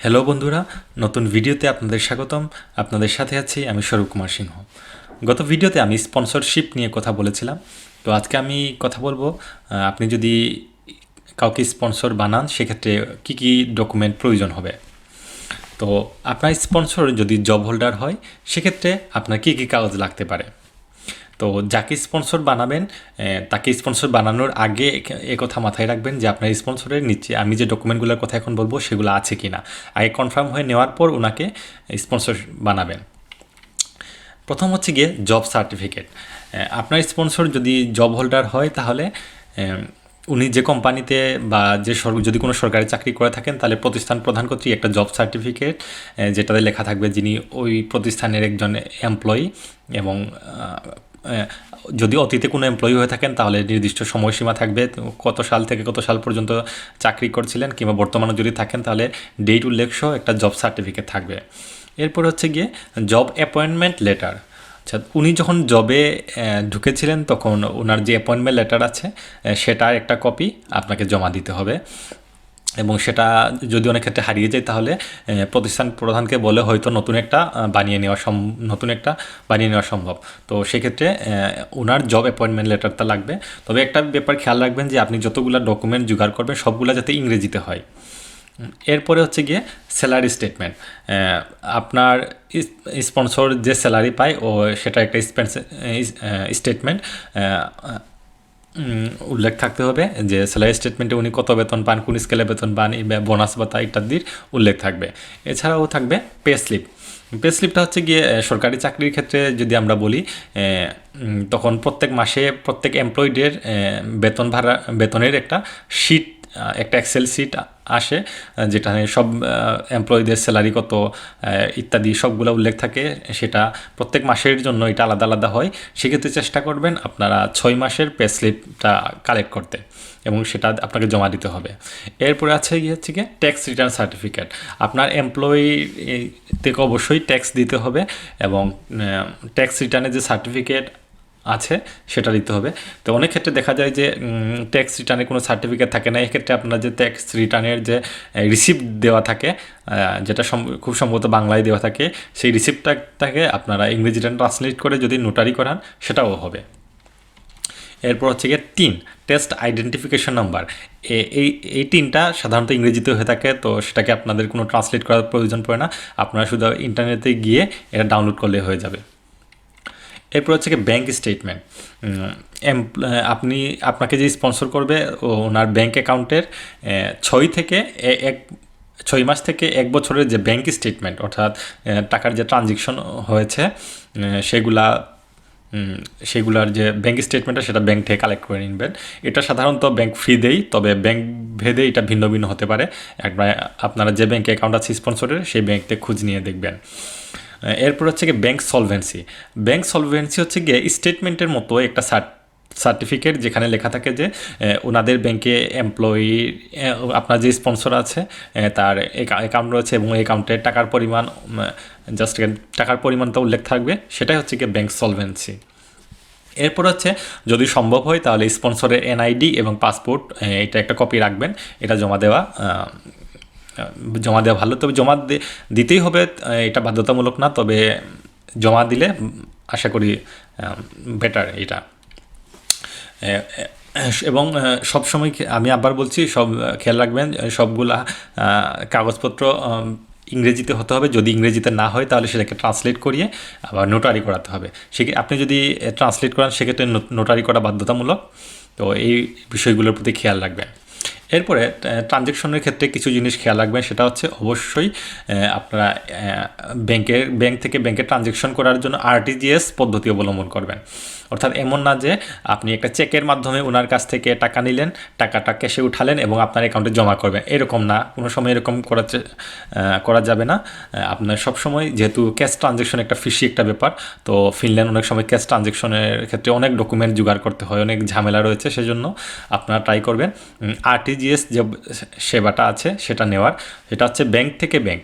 Hello বন্ধুরা, নতুন ভিডিওতে আপনাদের স্বাগতম। আপনাদের সাথে আছি আমি স্বরূপ কুমার সিংহ। গত ভিডিওতে আমি স্পন্সরশিপ নিয়ে কথা বলেছিলাম। তো আজকে আমি কথা বলবো আপনি যদি কাউকে স্পন্সর বানান সেক্ষেত্রে কি কি ডকুমেন্ট প্রয়োজন হবে। তো আপনার স্পন্সর যদি জব হোল্ডার হয় সেক্ষেত্রে আপনার কি কি কাগজ লাগতে পারে। তো যাকে স্পন্সর বানাবেন তাকে স্পন্সর বানানোর আগে কথা মাথায় রাখবেন যে আপনার স্পন্সরের নিচে আমি যে ডকুমেন্টগুলোর কথা এখন বলবো সেগুলো আছে কি না। আগে কনফার্ম হয়ে নেওয়ার পর ওনাকে স্পন্সর বানাবেন। প্রথম হচ্ছে গিয়ে জব সার্টিফিকেট। আপনার স্পন্সর যদি জব হোল্ডার হয় তাহলে উনি যে কোম্পানিতে বা যদি কোনো সরকারি চাকরি করে থাকেন তাহলে প্রতিষ্ঠান প্রদান কর্তৃক একটা জব সার্টিফিকেট যেটাতে লেখা থাকবে যিনি ওই প্রতিষ্ঠানের একজন এমপ্লয়ি, এবং যদি অতীতে কোনো এমপ্লয়ি হয়ে থাকেন তাহলে নির্দিষ্ট সময়সীমা থাকবে, কত সাল থেকে কত সাল পর্যন্ত চাকরি করছিলেন, কিংবা বর্তমানে যদি থাকেন তাহলে ডেট উল্লেখ সহ একটা জব সার্টিফিকেট থাকবে। এরপর হচ্ছে গিয়ে জব অ্যাপয়েন্টমেন্ট লেটার। আচ্ছা, উনি যখন জবে ঢুকেছিলেন তখন ওনার যে অ্যাপয়েন্টমেন্ট লেটার আছে সেটার একটা কপি আপনাকে জমা দিতে হবে, এবং সেটা যদি অনেক ক্ষেত্রে হারিয়ে যায় তাহলে প্রতিষ্ঠান প্রধানকে বলে হয়তো নতুন একটা বানিয়ে নেওয়া সম্ভব। তো সেক্ষেত্রে ওনার জব অ্যাপয়েন্টমেন্ট লেটারটা লাগবে। তবে একটা ব্যাপার খেয়াল রাখবেন যে আপনি যতগুলো ডকুমেন্ট জোগাড় করবেন সবগুলো যাতে ইংরেজিতে হয়। এরপরে হচ্ছে গিয়ে স্যালারি স্টেটমেন্ট। আপনার স্পন্সর যে স্যালারি পায় সেটা একটা স্টেটমেন্ট উল্লেখ থাকতে হবে, যে স্যালারি স্টেটমেন্টে উনি কত বেতন পান, কোন স্কেলে বেতন পান, বোনাস ভাতা ইত্যাদির উল্লেখ থাকবে। এছাড়াও থাকবে পে স্লিপ। পে স্লিপটা হচ্ছে গিয়ে সরকারি চাকরির ক্ষেত্রে যদি আমরা বলি তখন প্রত্যেক মাসে প্রত্যেক এমপ্লয়ীদের বেতনের একটা শিট, একটা এক্সেল শিট আসে যেখানে সব এমপ্লয়ীদের স্যালারি কত ইত্যাদি সবগুলো উল্লেখ থাকে। সেটা প্রত্যেক মাসের জন্য এটা আলাদা আলাদা হয়। সেক্ষেত্রে চেষ্টা করবেন আপনারা 6 মাসের পে স্লিপটা কালেক্ট করতে, এবং সেটা আপনাকে জমা দিতে হবে। এরপরে আছে হচ্ছে গিয়ে ট্যাক্স রিটার্ন সার্টিফিকেট। আপনার এমপ্লয়ি থেকে অবশ্যই ট্যাক্স দিতে হবে, এবং ট্যাক্স রিটার্নের যে সার্টিফিকেট আছে সেটা দিতে হবে। তো অনেক ক্ষেত্রে দেখা যায় যে ট্যাক্স রিটার্নের কোনো সার্টিফিকেট থাকে না। এক্ষেত্রে আপনার যে ট্যাক্স রিটার্নের যে রিসিপ্ট দেওয়া থাকে, যেটা খুব সম্ভবত বাংলায় দেওয়া থাকে, সেই রিসিপ্টটাকে আপনারা ইংরেজিতে ট্রান্সলেট করে যদি নোটারি করান সেটাও হবে। এরপর হচ্ছে গিয়ে টেস্ট আইডেন্টিফিকেশন নাম্বার। এই তিনটা সাধারণত ইংরেজিতে হয়ে থাকে, তো সেটাকে আপনাদের কোনো ট্রান্সলেট করার প্রয়োজন পড়ে না। আপনারা শুধু ইন্টারনেটে গিয়ে এটা ডাউনলোড করলে হয়ে যাবে। এরপর হচ্ছে কি ব্যাঙ্ক স্টেটমেন্ট। আপনাকে যে স্পন্সর করবে ওনার ব্যাঙ্ক অ্যাকাউন্টের 6 মাস থেকে 1 বছরের যে ব্যাঙ্ক স্টেটমেন্ট, অর্থাৎ টাকার যে ট্রানজেকশন হয়েছে সেগুলার যে ব্যাঙ্ক স্টেটমেন্টটা সেটা ব্যাঙ্ক থেকে কালেক্ট করে নেবেন। এটা সাধারণত ব্যাঙ্ক ফ্রি দেয়, তবে ব্যাঙ্ক ভেদে এটা ভিন্ন ভিন্ন হতে পারে। একবার আপনারা যে ব্যাঙ্কে অ্যাকাউন্ট আছে স্পন্সরের সেই ব্যাঙ্কতে খোঁজ নিয়ে দেখবেন। এরপর হচ্ছে গিয়ে ব্যাঙ্ক সলভেন্সি হচ্ছে গিয়ে স্টেটমেন্টের মতো একটা সার্টিফিকেট যেখানে লেখা থাকে যে ওনাদের ব্যাংকে এমপ্লয়ি, আপনার যে স্পন্সর আছে তার অ্যাকাউন্ট রয়েছে এবং অ্যাকাউন্টে টাকার পরিমাণটা উল্লেখ থাকবে। সেটাই হচ্ছে গিয়ে ব্যাঙ্ক সলভেন্সি। এরপর হচ্ছে যদি সম্ভব হয় তাহলে স্পন্সরের এনআইডি এবং পাসপোর্ট এটা একটা কপি রাখবেন। এটা জমা দেওয়া ভালো, তবে দিতেই হবে, এটা বাধ্যতামূলক না, তবে জমা দিলে আশা করি বেটার এটা। এবং সবসময় আমি আবার বলছি, খেয়াল রাখবেন সবগুলা কাগজপত্র ইংরেজিতে হতে হবে। যদি ইংরেজিতে না হয় তাহলে সেটাকে ট্রান্সলেট করিয়ে আবার নোটারি করাতে হবে। আপনি যদি ট্রান্সলেট করান সেক্ষেত্রে নোটারি করা বাধ্যতামূলক। তো এই বিষয়গুলোর প্রতি খেয়াল রাখবেন। এরপরে ট্রানজ্যাকশনের ক্ষেত্রে কিছু জিনিস খেয়াল রাখবেন, সেটা হচ্ছে অবশ্যই আপনারা ব্যাংক থেকে ব্যাংকে ট্রানজ্যাকশন করার জন্য আরটিজিএস পদ্ধতি অবলম্বন করবেন। অর্থাৎ এমন না যে আপনি একটা চেকের মাধ্যমে ওনার কাছ থেকে টাকা নিলেন, টাকাটা ক্যাশে উঠালেন এবং আপনার অ্যাকাউন্টে জমা করবেন, এরকম না, কোনো সময় এরকম করা যাবে না। আপনার সবসময়, যেহেতু ক্যাশ ট্রানজ্যাকশন একটা ফিসি একটা ব্যাপার, তো ফিনল্যান্ড অনেক সময় ক্যাশ ট্রানজ্যাকশনের ক্ষেত্রে অনেক ডকুমেন্ট জোগাড় করতে হয়, অনেক ঝামেলা রয়েছে, সেজন্য আপনারা ট্রাই করবেন আরটিজিএস যে সেবাটা আছে সেটা নেওয়ার। এটা হচ্ছে ব্যাংক থেকে ব্যাংক,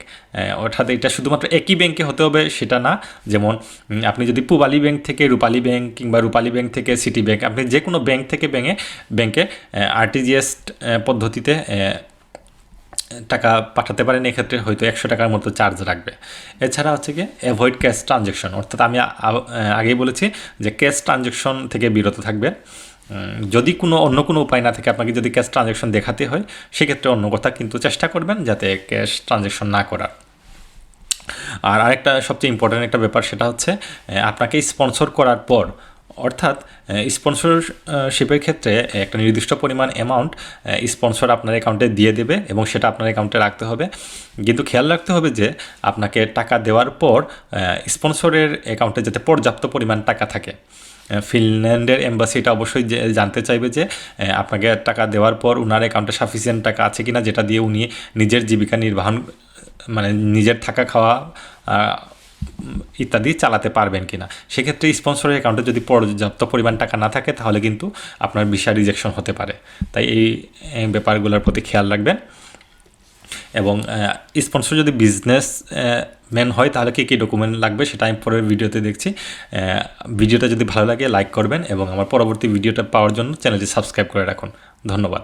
অর্থাৎ এটা শুধুমাত্র একই ব্যাংকে হতে হবে সেটা না। যেমন আপনি যদি পূবালী ব্যাংক থেকে রূপালী ব্যাংক, কিংবা রূপালী ব্যাংক থেকে সিটি ব্যাংক, আপনি যে কোনো ব্যাংক থেকে ব্যাংকে আরটিজিএস পদ্ধতিতে টাকা পাঠাতে পারেন, এক্ষেত্রে হয়তো 100 টাকার মতো চার্জ রাখবে। এছাড়া হচ্ছে কি অ্যাভয়েড ক্যাশ ট্রানজ্যাকশন, অর্থাৎ আমি আগেই বলেছি যে ক্যাশ ট্রানজ্যাকশন থেকে বিরত থাকবে। যদি অন্য কোনো উপায় না থাকে, আপনাকে যদি ক্যাশ ট্রানজ্যাকশন দেখাতে হয়, সেক্ষেত্রে অন্য কথা কিন্তু চেষ্টা করবেন যাতে ক্যাশ ট্রানজ্যাকশন না করার। আর আরেকটা সবচেয়ে ইম্পর্ট্যান্ট একটা ব্যাপার, সেটা হচ্ছে আপনাকে স্পন্সর করার পর, অর্থাৎ স্পন্সরশিপের ক্ষেত্রে একটা নির্দিষ্ট পরিমাণ অ্যামাউন্ট স্পন্সর আপনার অ্যাকাউন্টে দিয়ে দেবে এবং সেটা আপনার অ্যাকাউন্টে রাখতে হবে। কিন্তু খেয়াল রাখতে হবে যে আপনাকে টাকা দেওয়ার পর স্পন্সরের অ্যাকাউন্টে যাতে পর্যাপ্ত পরিমাণ টাকা থাকে। ফিনল্যান্ডের এম্বাসিটা অবশ্যই জানতে চাইবে যে আপনাকে টাকা দেওয়ার পর ওনার অ্যাকাউন্টে সাফিসিয়েন্ট টাকা আছে কিনা, যেটা দিয়ে উনি নিজের জীবিকা নির্বাহন, মানে নিজের থাকা খাওয়া ইত্যাদি চালাতে পারবেন কিনা। সেক্ষেত্রে স্পন্সরের অ্যাকাউন্টে যদি পর্যাপ্ত পরিমাণ টাকা না থাকে, তাহলে কিন্তু আপনার ভিসা রিজেকশন হতে পারে। তাই এই ব্যাপারগুলোর প্রতি খেয়াল রাখবেন। এবং স্পন্সর যদি বিজনেস ম্যান হয়, তাহলে কী কী ডকুমেন্ট লাগবে সেটা আমি পরের ভিডিওতে দেখছি। ভিডিওটা যদি ভালো লাগে লাইক করবেন এবং আমার পরবর্তী ভিডিওটা পাওয়ার জন্য চ্যানেলটি সাবস্ক্রাইব করে রাখুন। ধন্যবাদ।